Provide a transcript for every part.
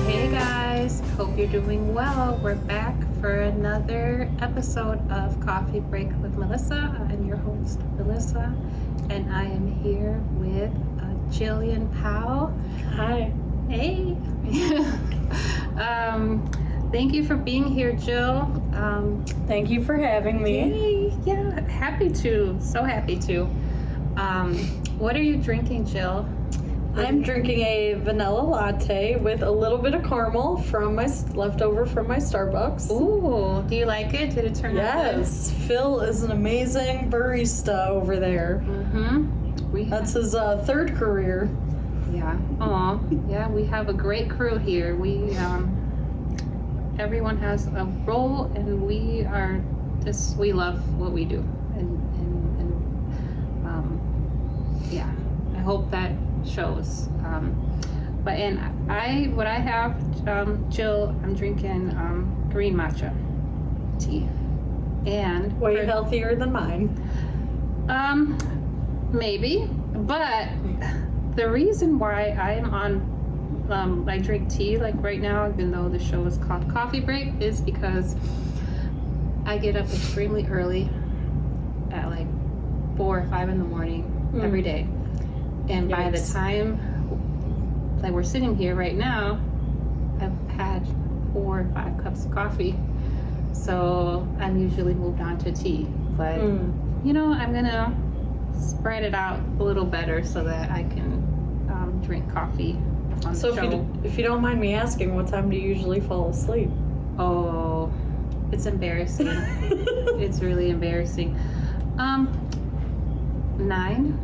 Hey guys, hope you're doing well. We're back for another episode of Coffee Break with Melissa. I'm your host, Melissa, and I am here with Jillian Powell. Hi. Hey. Thank you for being here, Jill. Thank you for having me. Yay. Yeah, happy to. So happy to. What are you drinking, Jill? I'm drinking a vanilla latte with a little bit of caramel from my leftover from my Starbucks. Ooh, do you like it? Did it turn out good? Yes, Phil is an amazing barista over there. Mm-hmm. That's his third career. Yeah. Aw. Yeah, we have a great crew here. We everyone has a role, and we love what we do. And yeah, I hope that shows. What I have, Jill, I'm drinking green matcha tea, and Way healthier than mine. Maybe, but the reason why I'm on I drink tea like right now, even though the show is called Coffee Break, is because I get up extremely early at like 4 or 5 in the morning every day. And by the time that we're sitting here right now, I've had 4 or 5 cups of coffee. So I'm usually moved on to tea. But, you know, I'm going to spread it out a little better so that I can drink coffee on the show. If you don't mind me asking, what time do you usually fall asleep? Oh, it's embarrassing. It's really embarrassing. 9.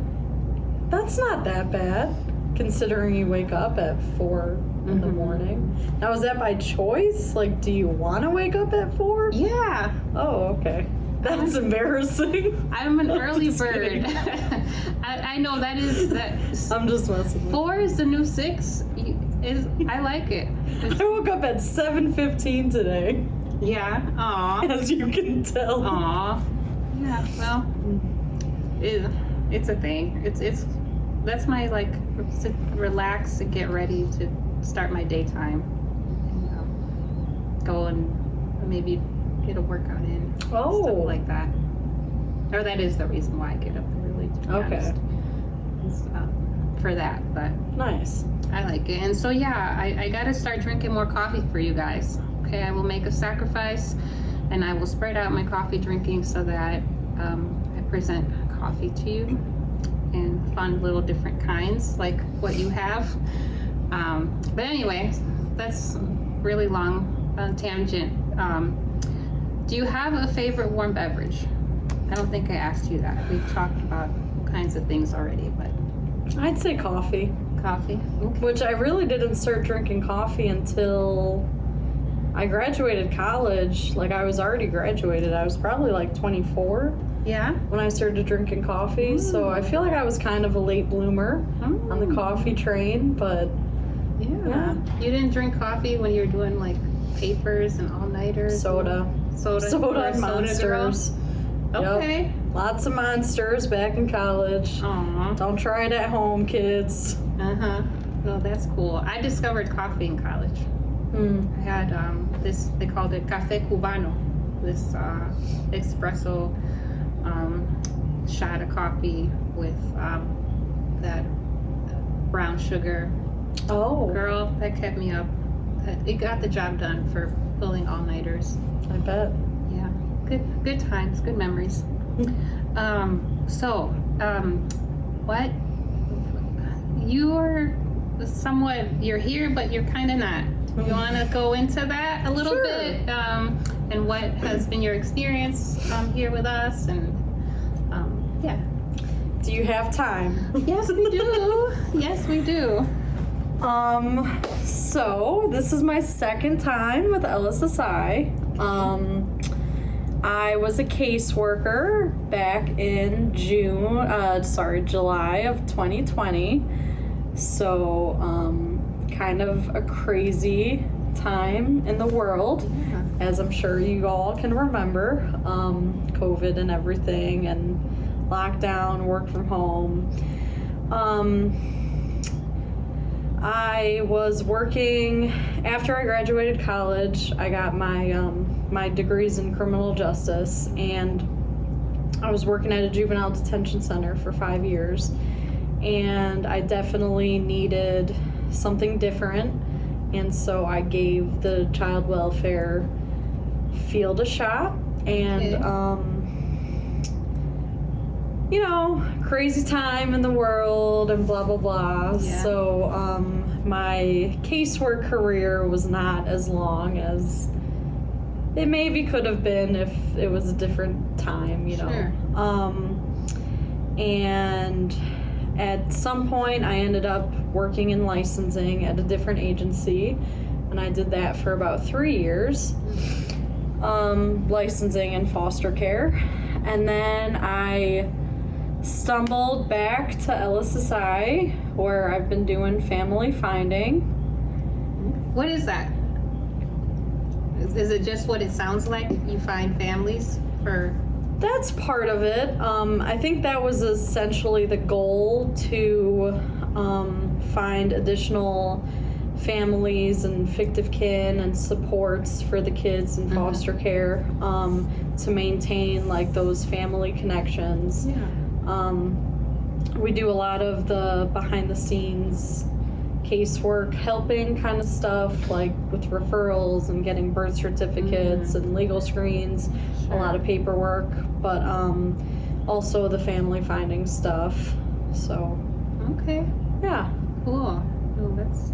That's not that bad, considering you wake up at 4 in the morning. Now, is that by choice? Like, do you want to wake up at 4? Yeah. Oh, okay. That's embarrassing. I'm an early bird. I know that. I'm just messing with 4 is the new 6. I like it. I woke up at 7:15 today. Yeah. Aw. As you can tell. Aw. Yeah. Well, it's a thing. That's my to relax and get ready to start my daytime, and go and maybe get a workout in. Oh. Stuff like that. Or that is the reason why I get up early, to be honest. For that, but Nice. I like it. And so yeah, I gotta start drinking more coffee for you guys. Okay, I will make a sacrifice, and I will spread out my coffee drinking so that I present coffee to you in fun little different kinds like what you have. But anyway, that's really long tangent. Do you have a favorite warm beverage? I don't think I asked you that. We've talked about all kinds of things already, but I'd say coffee. Coffee? Okay. Which I really didn't start drinking coffee until I graduated college. Like, I was already graduated. I was probably like 24. Yeah? When I started drinking coffee. So I feel like I was kind of a late bloomer on the coffee train, but yeah. You didn't drink coffee when you were doing like papers and all-nighters? Soda and Monsters. Okay. Yep. Lots of Monsters back in college. Aww. Don't try it at home, kids. No, that's cool. I discovered coffee in college. I had this, they called it Café Cubano, this espresso shot of coffee with that brown sugar. Oh. Girl, that kept me up. It got the job done for pulling all-nighters. I bet. Yeah, good times, good memories. What? You're here, but you're kind of not. You want to go into that a little bit? And what has been your experience here with us? And yeah. Do you have time? Yes, we do. Yes, we do. So this is my second time with LSSI. I was a caseworker back in July of 2020. So, kind of a crazy time in the world, as I'm sure you all can remember, COVID and everything, and lockdown, work from home. I was working after I graduated college. I got my my degrees in criminal justice, and I was working at a juvenile detention center for 5 years, and I definitely needed something different, and so I gave the child welfare field a shot. And you know, crazy time in the world and blah blah blah. Yeah. So my casework career was not as long as it maybe could have been if it was a different time, you know. Sure. And at some point I ended up working in licensing at a different agency, and I did that for about 3 years. Licensing in foster care. And then I stumbled back to LSSI, where I've been doing family finding. What is that? Is it just what it sounds like? You find families for... That's part of it. I think that was essentially the goal, to find additional families and fictive kin and supports for the kids in foster care, to maintain like those family connections. Yeah. We do a lot of the behind the scenes casework, helping kind of stuff, like with referrals and getting birth certificates and legal screens, a lot of paperwork, but also the family finding stuff. So Okay. yeah. Cool. Oh, that's...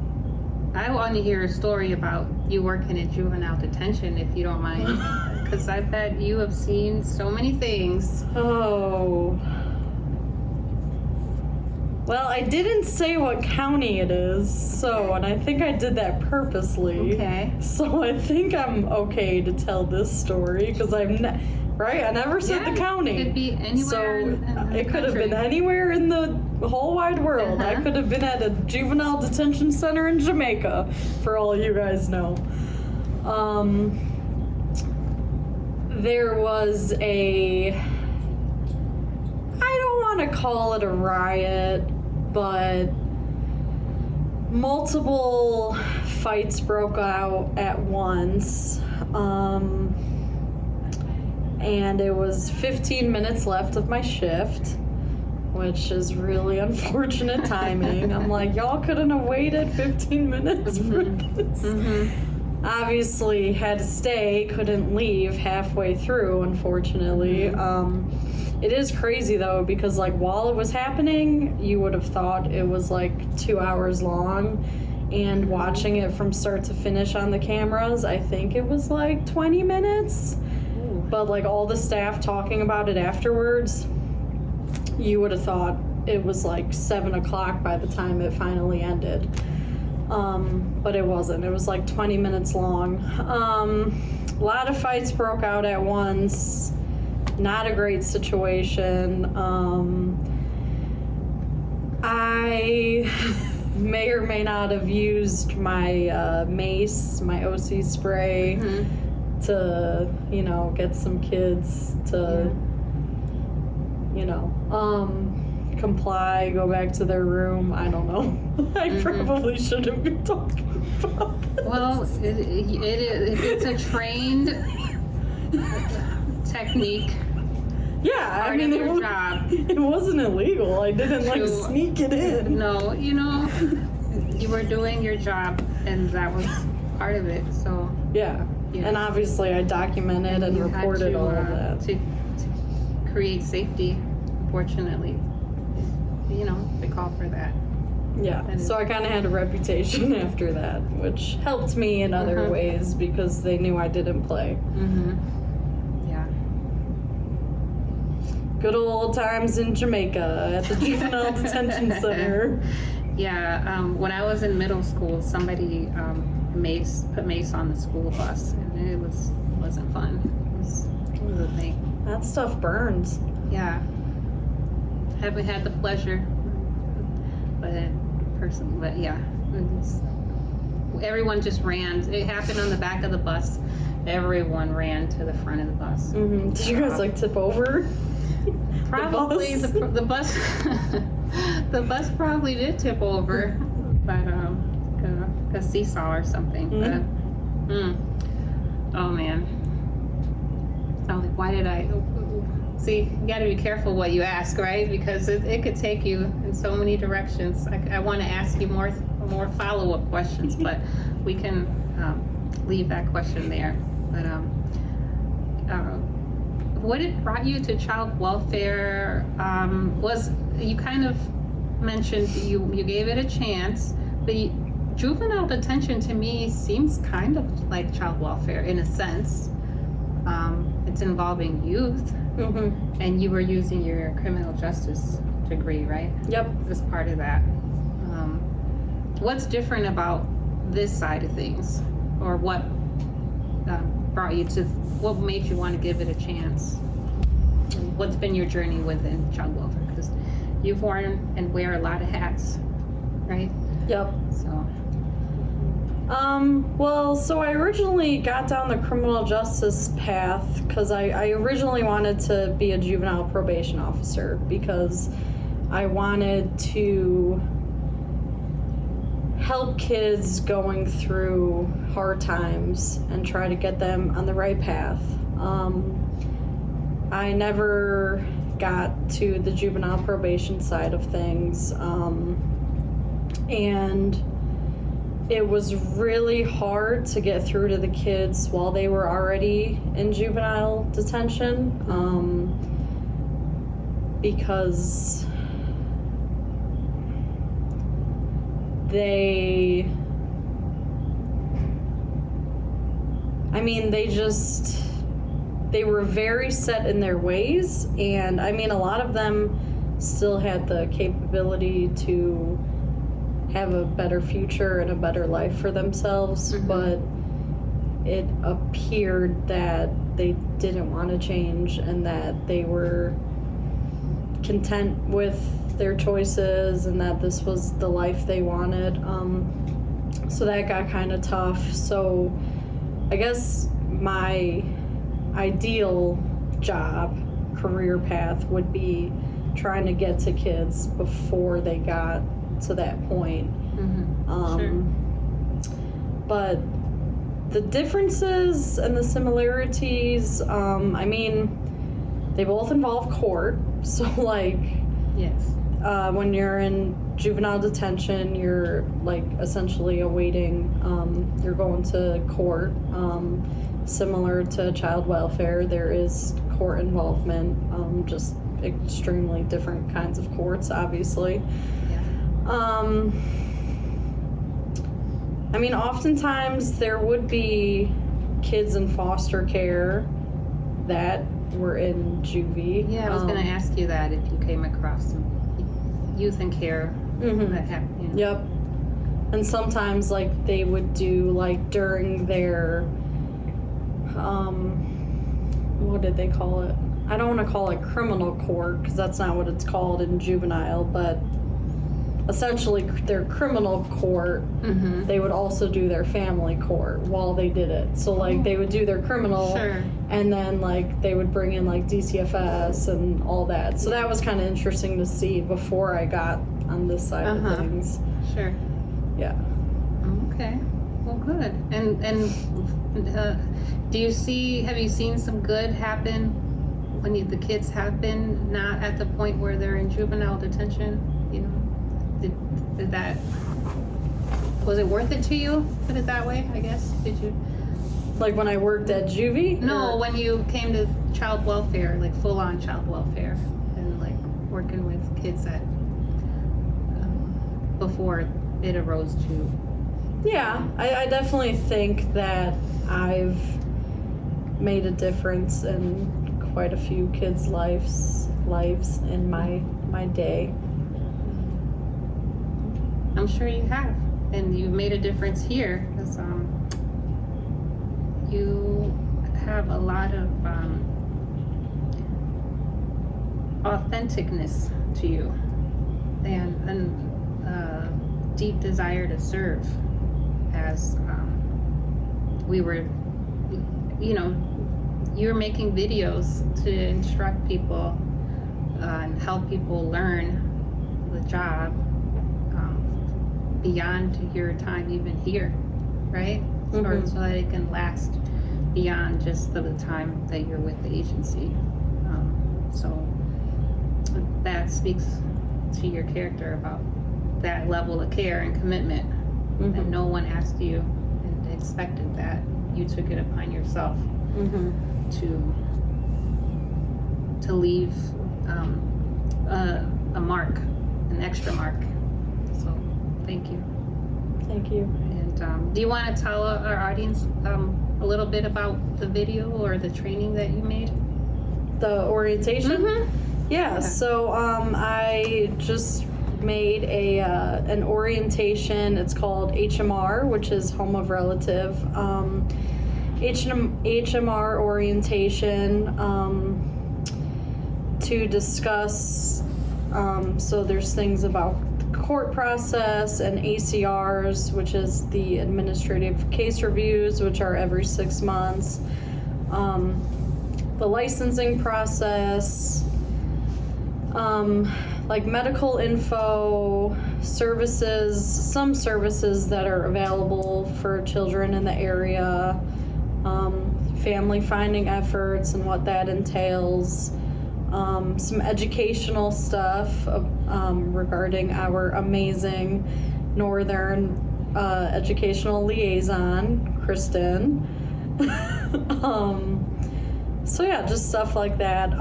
I want to hear a story about you working in juvenile detention, if you don't mind, because I bet you have seen so many things. Oh. Well, I didn't say what county it is, so, and I think I did that purposely. Okay. So I think I'm okay to tell this story, because I never said the county. It could be anywhere. So in the it could have country. been anywhere in the whole wide world. I could have been at a juvenile detention center in Jamaica, for all you guys know. There was I don't want to call it a riot, but multiple fights broke out at once. And it was 15 minutes left of my shift, which is really unfortunate timing. I'm like, y'all couldn't have waited 15 minutes for this. Obviously had to stay, couldn't leave halfway through, unfortunately. It is crazy though, because like while it was happening, you would have thought it was like 2 hours long, and watching it from start to finish on the cameras, I think it was like 20 minutes. But like all the staff talking about it afterwards, you would have thought it was like 7 o'clock by the time it finally ended. But it wasn't. It was like 20 minutes long. A lot of fights broke out at once. Not a great situation. I may or may not have used my mace, my OC spray, to, you know, get some kids to, you know, comply, go back to their room. I don't know. I probably shouldn't be talking about this. Well, it's a trained technique. Yeah, I mean, your job. It wasn't illegal. I didn't like sneak it in. No, you know, you were doing your job, and that was part of it. So yeah, and obviously I documented and reported all of that to create safety. Unfortunately, you know, they call for that. Yeah, so I kind of had a reputation after that, which helped me in other ways because they knew I didn't play. Yeah. Good old times in Jamaica at the Juvenile Detention Center. Yeah, when I was in middle school, somebody put mace on the school bus, and it wasn't fun. It was a thing. That stuff burns. Yeah. Haven't had the pleasure, but yeah, everyone just ran. It happened on the back of the bus. Everyone ran to the front of the bus. Did you guys like tip over? Probably the bus. The bus probably did tip over, but a seesaw or something. Mm-hmm. But, oh man. I was like, why did I? See, you got to be careful what you ask, right? Because it could take you in so many directions. I want to ask you more follow-up questions, but we can leave that question there. But what brought you to child welfare? Was you kind of mentioned you gave it a chance, but juvenile detention to me seems kind of like child welfare in a sense. It's involving youth. Mm-hmm. And you were using your criminal justice degree, right? Yep. As part of that. What's different about this side of things? Or what what made you want to give it a chance? And what's been your journey within child welfare? Because you've worn and wear a lot of hats, right? Yep. So. Well, so I originally got down the criminal justice path because I originally wanted to be a juvenile probation officer because I wanted to help kids going through hard times and try to get them on the right path. I never got to the juvenile probation side of things, and it was really hard to get through to the kids while they were already in juvenile detention, because they were very set in their ways, and a lot of them still had the capability to have a better future and a better life for themselves, mm-hmm. but it appeared that they didn't want to change and that they were content with their choices and that this was the life they wanted. So that got kind of tough. So I guess my ideal job, career path would be trying to get to kids before they got to that point. Mm-hmm. Sure. But the differences and the similarities, they both involve court. So yes. When you're in juvenile detention, you're essentially awaiting, you're going to court. Similar to child welfare, there is court involvement, just extremely different kinds of courts, obviously. Oftentimes there would be kids in foster care that were in juvie. Yeah, I was going to ask you that if you came across some youth in care mm-hmm. that happened. Yep. And sometimes they would do during their what did they call it? I don't want to call it criminal court because that's not what it's called in juvenile, but essentially their criminal court, mm-hmm. they would also do their family court while they did it. So they would do their criminal, sure. and then they would bring in DCFS and all that. So that was kind of interesting to see before I got on this side uh-huh. of things. Sure. Yeah. Okay. Well, good. And have you seen some good happen when the kids have been not at the point where they're in juvenile detention? Did that, was it worth it to you? Put it that way, I guess. Did you? When I worked at juvie? No, when you came to child welfare, full-on child welfare, and working with kids that before it arose to. Yeah, I definitely think that I've made a difference in quite a few kids' lives in my day. I'm sure you have, and you've made a difference here because you have a lot of authenticness to you and deep desire to serve. As we were, you're making videos to instruct people and help people learn the job. beyond your time even here, right? Or so that it can last beyond just the time that you're with the agency. So that speaks to your character about that level of care and commitment. That no one asked you and expected that. You took it upon yourself to leave a mark, an extra mark. So thank you. Thank you. And do you want to tell our audience a little bit about the video or the training that you made? The orientation? Yeah, so I just made an orientation. It's called HMR, which is home of relative. HMR orientation to discuss, so there's things about the court process and ACRs, which is the administrative case reviews, which are every 6 months, the licensing process, like medical info, services, some services that are available for children in the area, family finding efforts and what that entails, some educational stuff regarding our amazing Northern educational liaison, Kristen. So yeah, just stuff like that.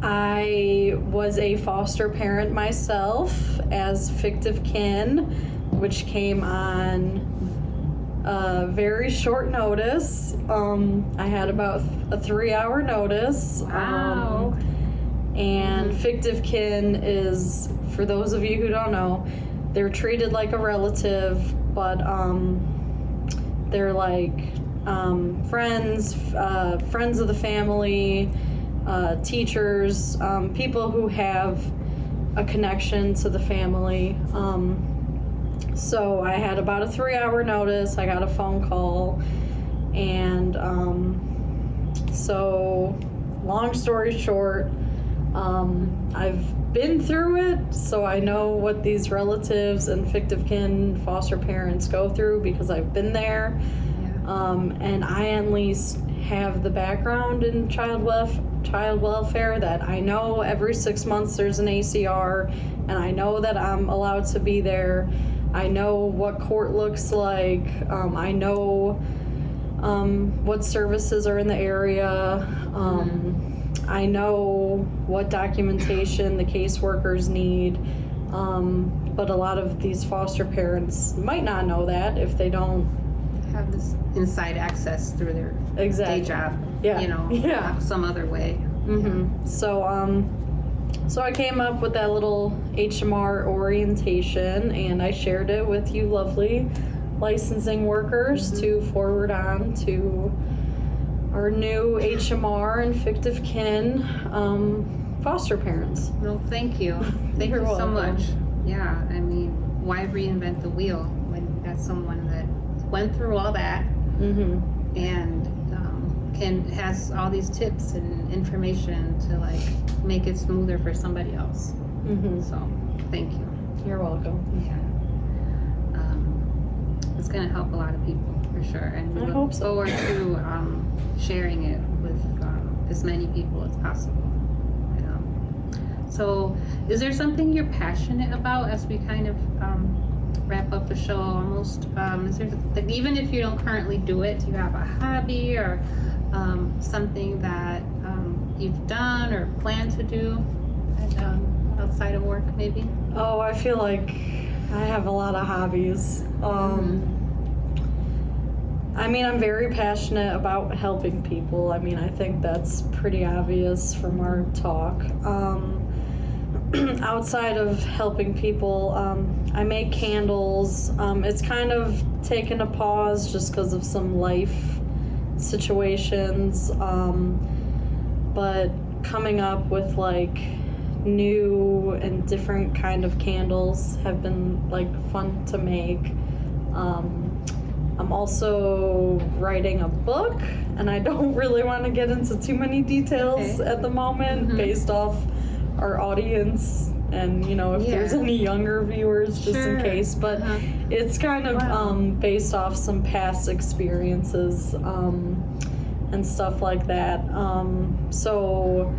I was a foster parent myself as fictive kin, which came on very short notice. I had about a 3-hour notice. Wow. And fictive kin is, for those of you who don't know, they're treated like a relative, but they're like friends of the family, teachers, people who have a connection to the family. So I had about a 3-hour notice. I got a phone call, and so long story short, I've been through it, so I know what these relatives and fictive kin foster parents go through because I've been there. And I at least have the background in child welfare that I know every 6 months there's an ACR, and I know that I'm allowed to be there. I know what court looks like. I know what services are in the area. I know what documentation the caseworkers need. But a lot of these foster parents might not know that if they don't Have this inside access through their day job, some other way. So I came up with that little HMR orientation, and I shared it with you lovely licensing workers to forward on to our new HMR and fictive kin foster parents. Well, thank you. Thank you so much. Yeah, I mean, why reinvent the wheel when you got someone that went through all that and has all these tips and information to like make it smoother for somebody else. So thank you. You're welcome. Yeah, it's gonna help a lot of people for sure, and we look so. forward to sharing it with as many people as possible. So is there something you're passionate about as we kind of wrap up the show almost? Is there, like, even if you don't currently do it, do you have a hobby or something that you've done or plan to do outside of work maybe? Oh, I feel like I have a lot of hobbies. I mean, I'm very passionate about helping people. I mean, I think that's pretty obvious from our talk. Outside of helping people, I make candles. It's kind of taken a pause just because of some life situations, but coming up with like new and different kind of candles have been like fun to make. I'm also writing a book, and I don't really want to get into too many details at the moment based off our audience and if there's any younger viewers, just in case. But it's kind of based off some past experiences and stuff like that. So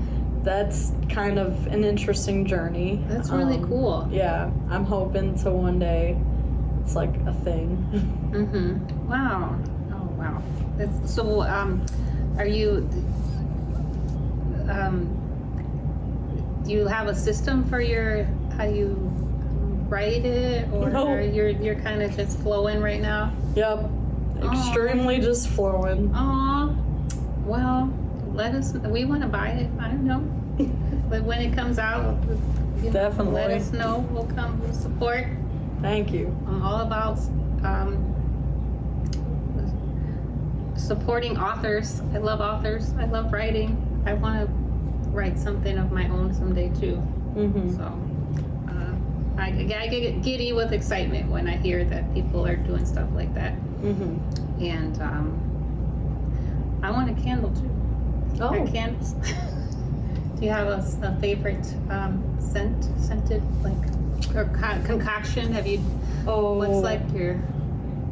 that's kind of an interesting journey. That's really cool. Yeah, I'm hoping to one day it's like a thing. Wow. Oh, wow. That's so. Are you? Do you have a system for how you write it, or you're kind of just flowing right now? Yep. Extremely just flowing. Aw. Well, we want to buy it. I don't know. But when it comes out, definitely let us know. We'll support. Thank you. I'm all about supporting authors. I love authors. I love writing. I want to write something of my own someday too. So I get giddy with excitement when I hear that people are doing stuff like that. And I want a candle too. Oh, candles. Do you have a favorite scented or concoction? Have you? What's like your?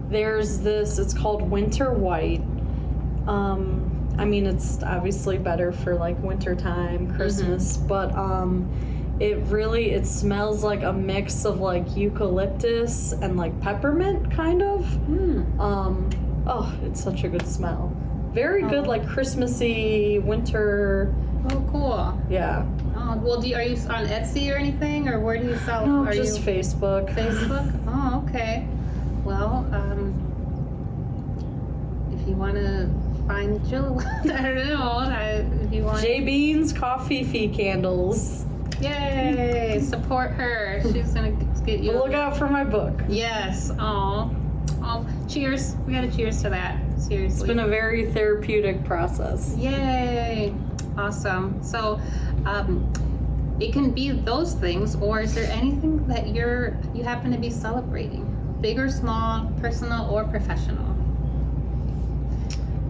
There's this. It's called Winter White. I mean, it's obviously better for like winter time, Christmas, but it smells like a mix of like eucalyptus and like peppermint kind of. Oh, it's such a good smell. Very good, like Christmassy winter. Oh, cool. Yeah. Oh, well, are you on Etsy or anything, or where do you sell? No, just Facebook. Facebook? Oh, okay. Well, if you want to find Jill, I don't know, if you want... J Beans Coffee Fee Candles. Yay! Support her. She's going to get you... Look out for my book. Yes. Oh, cheers. We got to cheers to that. Seriously. It's been a very therapeutic process. Yay! Awesome. So, it can be those things, or is there anything that you happen to be celebrating? Big or small, personal or professional?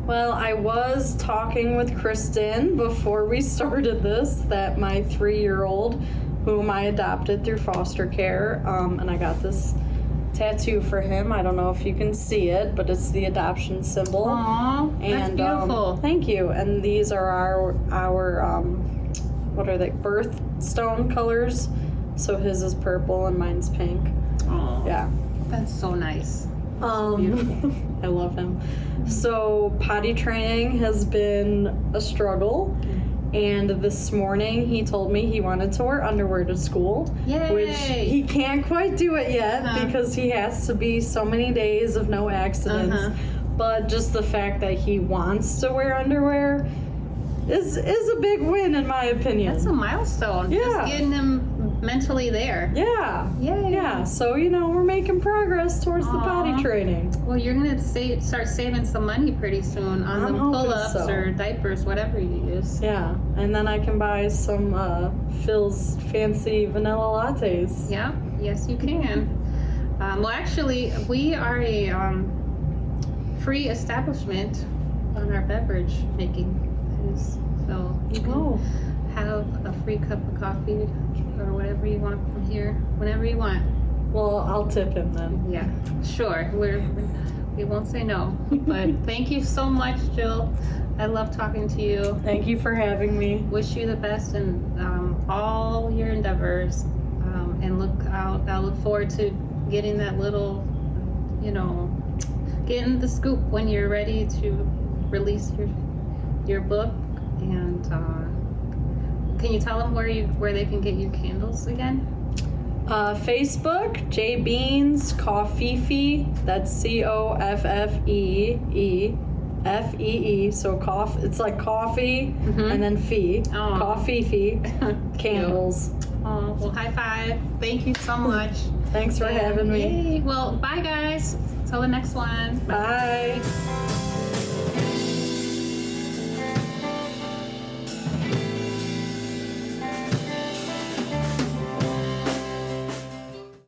Well, I was talking with Kristen before we started this that my 3-year-old, whom I adopted through foster care, and I got this tattoo for him. I don't know if you can see it, but it's the adoption symbol. Aww, that's beautiful. Thank you. And these are our what are they? Birthstone colors. So his is purple and mine's pink. Aww. Yeah. That's so nice. Beautiful. I love him. So potty training has been a struggle. And this morning he told me he wanted to wear underwear to school. Yay! Which he can't quite do it yet because he has to be so many days of no accidents. But just the fact that he wants to wear underwear is a big win in my opinion. That's a milestone. Yeah. Just getting him mentally there. Yeah. Yay. Yeah. So, we're making progress towards the potty training. Well, you're going to start saving some money pretty soon on the pull-ups or diapers, whatever you use. Yeah. And then I can buy some Phil's fancy vanilla lattes. Yeah. Yes, you can. Well, actually, we are a free establishment on our beverage making. So you can have a free cup of coffee or whatever you want from here, whenever you want. Well, I'll tip him then. Yeah, sure. We won't say no. But thank you so much, Jill. I love talking to you. Thank you for having me. Wish you the best in all your endeavors. And I look forward to getting that little, getting the scoop when you're ready to release your book. And can you tell them where they can get you candles again? Facebook, J Beans Coffee Fee. That's COFFEE. So it's like coffee and then fee. Oh. Coffee Fee candles. Oh, well, high five. Thank you so much. Thanks for having me. Yay. Well, bye guys. Till the next one. Bye.